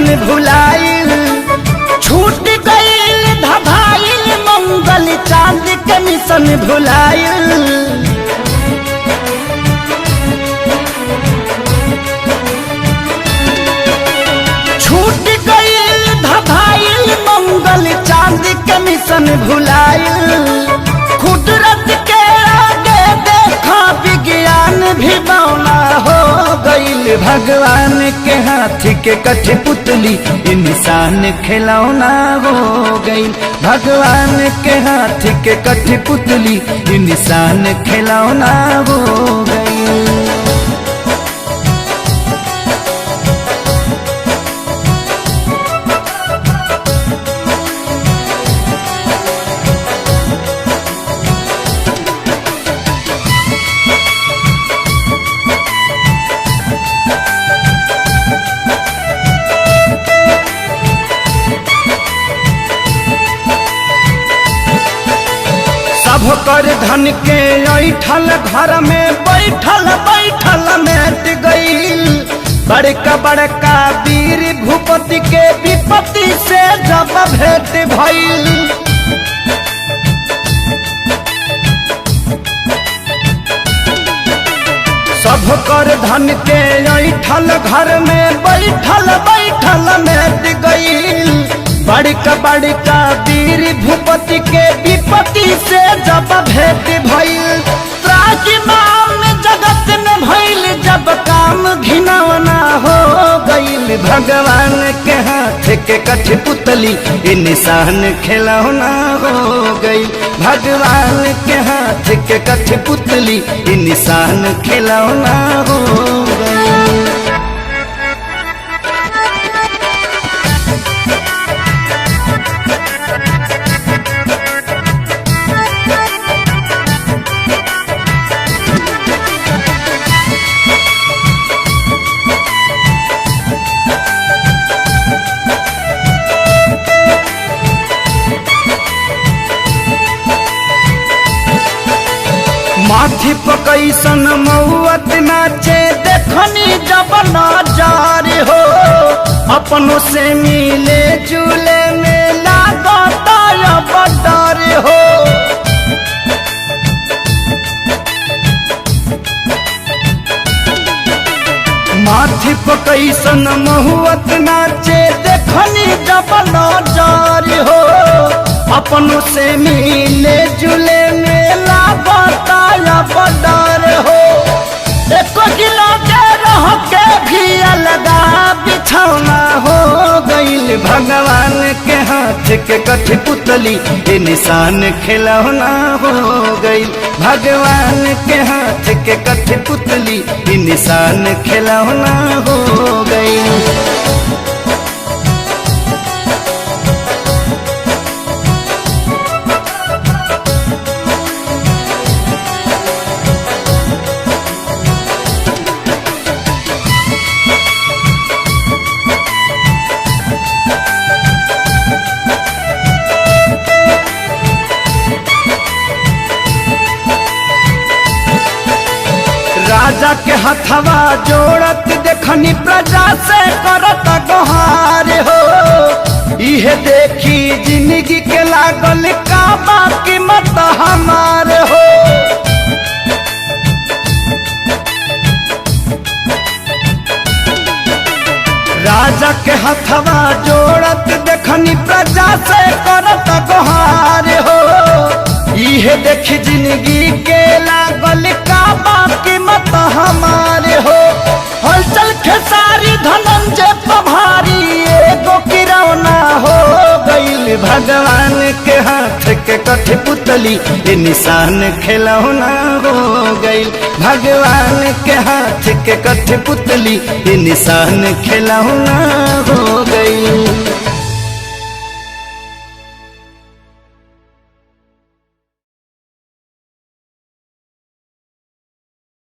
Mission भुलाइल, छूट गईल धभाइल मंगल चांद के मिशन भुलाइल। छूट गईल धभाइल मंगल चांद के मिशन भुलाइल। कुदरत के आगे देखा विज्ञान भी बौना हो गईल। भगवान के हाथी के कठपुतली इंसान खिलौना हो गईल। भगवान के हाथी के कठपुतली इंसान खिलौना हो गईल। सब कर धन के ऐठल घर में बैठल बैठल मेट गईल। बड़का बड़का वीर भूपति के विपत्ति से जब भेंट भइल। सब कर धन के ऐठल घर में बैठल बैठल मेट गईल। बड़का बड़का वीर भूपति के विपत्ति से जब भेंट भइल। त्राजिमाम जगत में भइल जब काम घिनौना हो गईल। भगवान के हाथ के कठपुतली इंसान खिलौना हो गईल। भगवान के हाथ के कठपुतली इंसान खिलौना हो गईल। माथी पकैसन मौत नाचे देखनी जब नजार हो। अपनों से मिले जुले में लागता अब डर हो। माथी पकैसन महुअत नाचे देखनी जब नजार हो। अपनों से मिले जुले में लागता अब डर हो। एको गिलो के रह के भी अलगा बिछौना हो गईल। भगवान के हाथ के कठपुतली इंसान खिलौना हो गईल। भगवान के हाथ के कठपुतली इंसान खिलौना हो गईल। राजा के हथवा जोड़त देखनी प्रजा से करत गोहार हो। इहे देखी जिंदगी के लागल का बाकी मत हमार हो। राजा के हथवा जोड़त देखनी प्रजा से करत गोहार हो। इहे देखी जिंदगी के लागल का बाकी मत हमारे हो। हलचल खेसारी धनंजय पभारी एगो किरौना हो गईल। भगवान के हाथ के कठपुतली इंसान खिलौना हो गईल। भगवान के हाथ के कठपुतली इंसान खिलौना हो गईल।